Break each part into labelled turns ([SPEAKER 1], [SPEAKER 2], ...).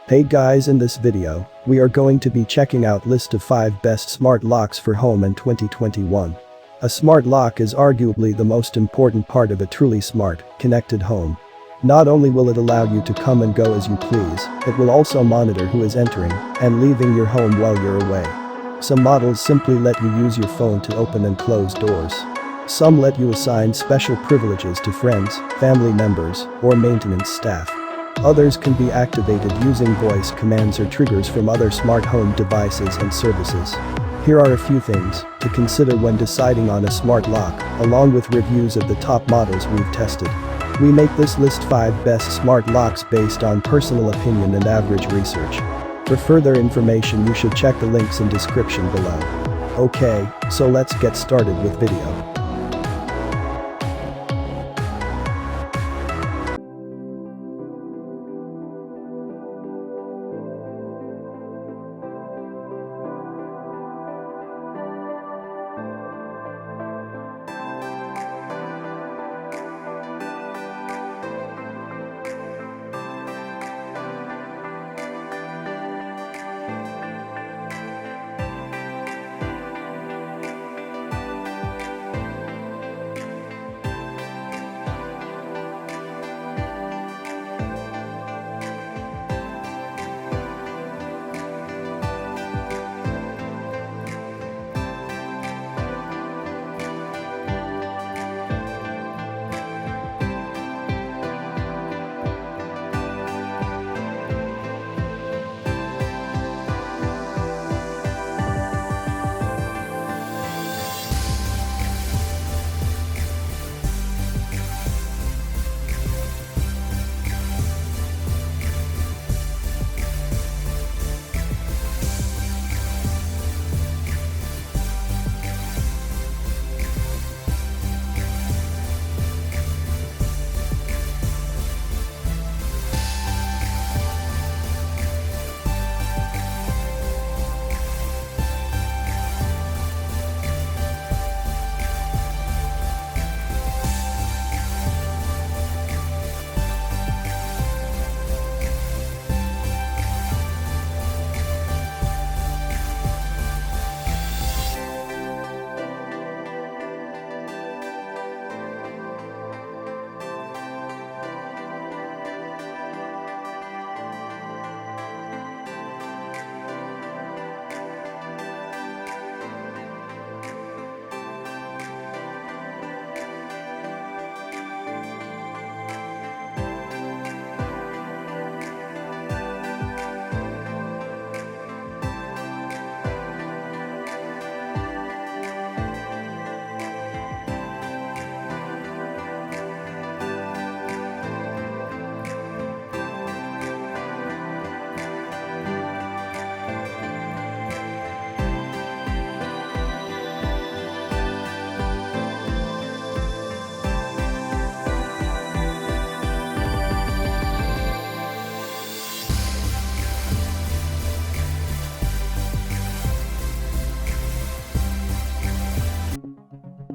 [SPEAKER 1] Hey guys, in this video, we are going to be checking out list of 5 best smart locks for home in 2021. A smart lock is arguably the most important part of a truly smart, connected home. Not only will it allow you to come and go as you please, it will also monitor who is entering and leaving your home while you're away. Some models simply let you use your phone to open and close doors. Some let you assign special privileges to friends, family members, or maintenance staff. Others can be activated using voice commands or triggers from other smart home devices and services. Here are a few things to consider when deciding on a smart lock, along with reviews of the top models we've tested. We make this list 5 best smart locks based on personal opinion and average research. For further information, you should check the links in description below. Okay, so let's get started with video.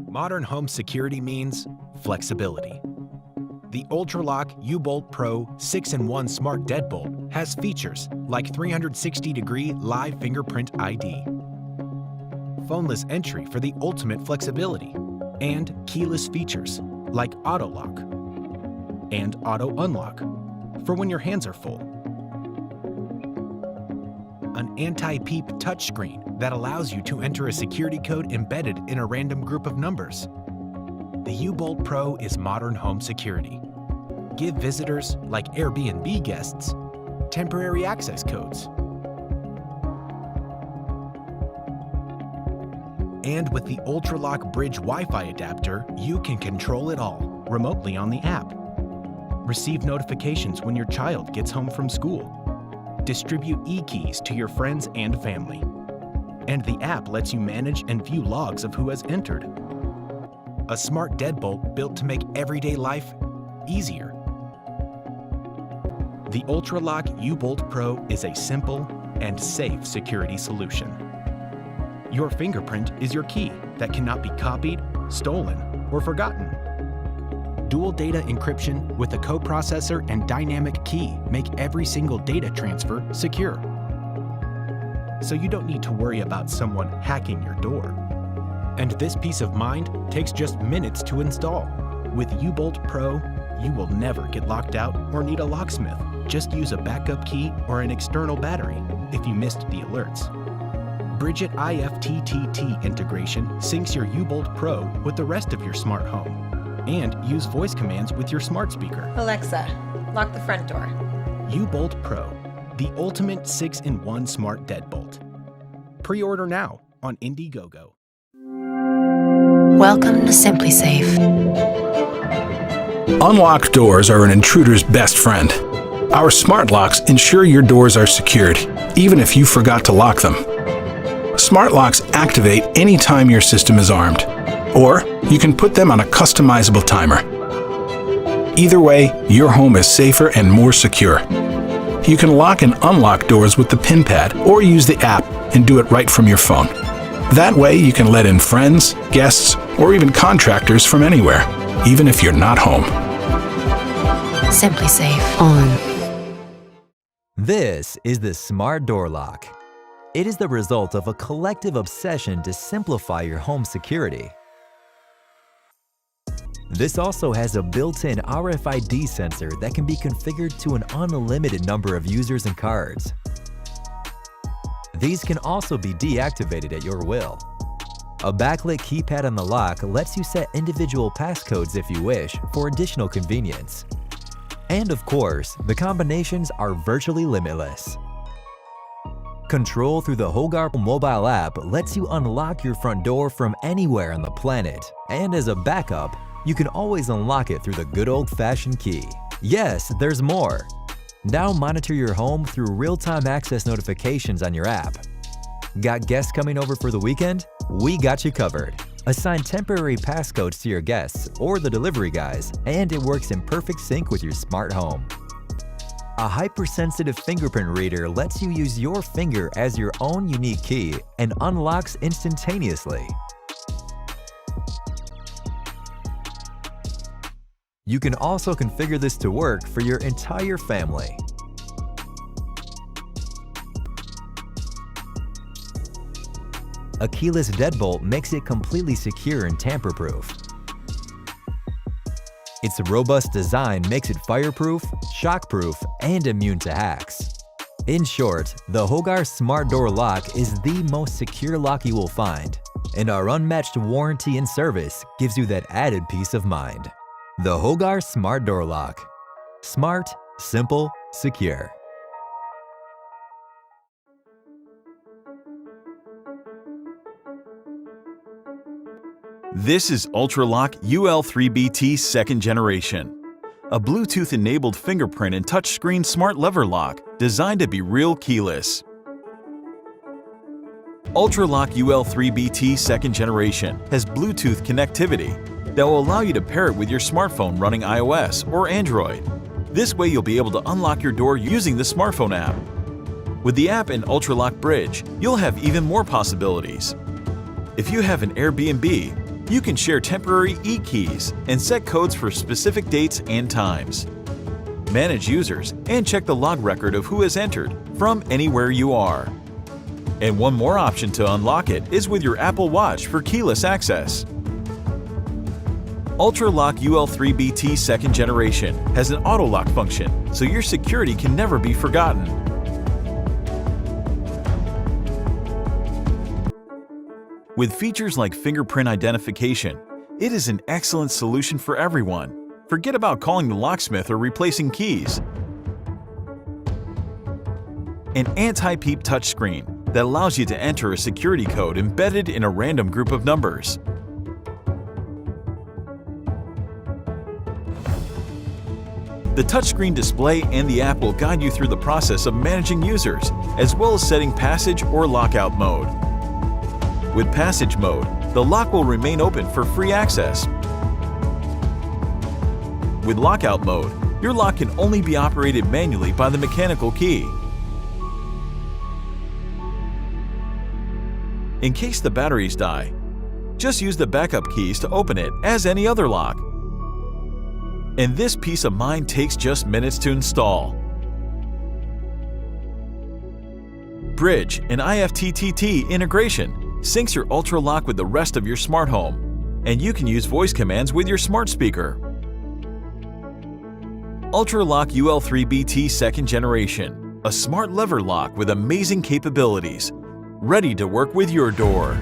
[SPEAKER 2] Modern home security means flexibility. The UltraLock U-Bolt Pro 6-in-1 Smart Deadbolt has features like 360-degree live fingerprint ID, phoneless entry for the ultimate flexibility, and keyless features like Auto Lock and Auto Unlock for when your hands are full. An anti-peep touchscreen that allows you to enter a security code embedded in a random group of numbers. The U-Bolt Pro is modern home security. Give visitors, like Airbnb guests, temporary access codes. And with the UltraLock Bridge Wi-Fi adapter, you can control it all remotely on the app. Receive notifications when your child gets home from school. Distribute e-keys to your friends and family. And the app lets you manage and view logs of who has entered. A smart deadbolt built to make everyday life easier. The UltraLock U-Bolt Pro is a simple and safe security solution. Your fingerprint is your key that cannot be copied, stolen, or forgotten. Dual data encryption with a coprocessor and dynamic key make every single data transfer secure. So you don't need to worry about someone hacking your door. And this peace of mind takes just minutes to install. With U-Bolt Pro, you will never get locked out or need a locksmith. Just use a backup key or an external battery if you missed the alerts. Bridget IFTTT integration syncs your U-Bolt Pro with the rest of your smart home. And use voice commands with your smart speaker.
[SPEAKER 3] Alexa, lock the front door.
[SPEAKER 2] U-Bolt Pro, the ultimate 6-in-1 smart deadbolt. Pre-order now on Indiegogo.
[SPEAKER 4] Welcome to SimpliSafe.
[SPEAKER 5] Unlocked doors are an intruder's best friend. Our smart locks ensure your doors are secured, even if you forgot to lock them. Smart locks activate anytime your system is armed, or you can put them on a customizable timer. Either way, your home is safer and more secure. You can lock and unlock doors with the PIN pad or use the app and do it right from your phone. That way you can let in friends, guests, or even contractors from anywhere, even if you're not home.
[SPEAKER 4] SimpliSafe on.
[SPEAKER 6] This is the Smart Door Lock. It is the result of a collective obsession to simplify your home security. This also has a built-in RFID sensor that can be configured to an unlimited number of users and cards. These can also be deactivated at your will. A backlit keypad on the lock lets you set individual passcodes if you wish for additional convenience. And of course, the combinations are virtually limitless. Control through the Hogar mobile app lets you unlock your front door from anywhere on the planet. And as a backup, you can always unlock it through the good old-fashioned key. Yes, there's more. Now monitor your home through real-time access notifications on your app. Got guests coming over for the weekend? We got you covered. Assign temporary passcodes to your guests or the delivery guys, and it works in perfect sync with your smart home. A hypersensitive fingerprint reader lets you use your finger as your own unique key and unlocks instantaneously. You can also configure this to work for your entire family. A keyless deadbolt makes it completely secure and tamper-proof. Its robust design makes it fireproof, shockproof, and immune to hacks. In short, the Hogar Smart Door Lock is the most secure lock you will find, and our unmatched warranty and service gives you that added peace of mind. The Hogar Smart Door Lock. Smart, simple, secure.
[SPEAKER 7] This is UltraLock UL3BT 2nd generation, a Bluetooth-enabled fingerprint and touchscreen smart lever lock designed to be real keyless. UltraLock UL3BT 2nd generation has Bluetooth connectivity that will allow you to pair it with your smartphone running iOS or Android. This way you'll be able to unlock your door using the smartphone app. With the app and UltraLock Bridge, you'll have even more possibilities. If you have an Airbnb, you can share temporary e-keys and set codes for specific dates and times. Manage users and check the log record of who has entered from anywhere you are. And one more option to unlock it is with your Apple Watch for keyless access. UltraLock UL3BT 2nd generation has an auto lock function, so your security can never be forgotten. With features like fingerprint identification, it is an excellent solution for everyone. Forget about calling the locksmith or replacing keys. An anti-peep touchscreen that allows you to enter a security code embedded in a random group of numbers. The touchscreen display and the app will guide you through the process of managing users, as well as setting passage or lockout mode. With Passage Mode, the lock will remain open for free access. With Lockout Mode, your lock can only be operated manually by the mechanical key. In case the batteries die, just use the backup keys to open it as any other lock. And this peace of mind takes just minutes to install. Bridge and IFTTT integration syncs your UltraLock with the rest of your smart home, and you can use voice commands with your smart speaker. UltraLock UL3BT 2nd Generation, a smart lever lock with amazing capabilities, ready to work with your door.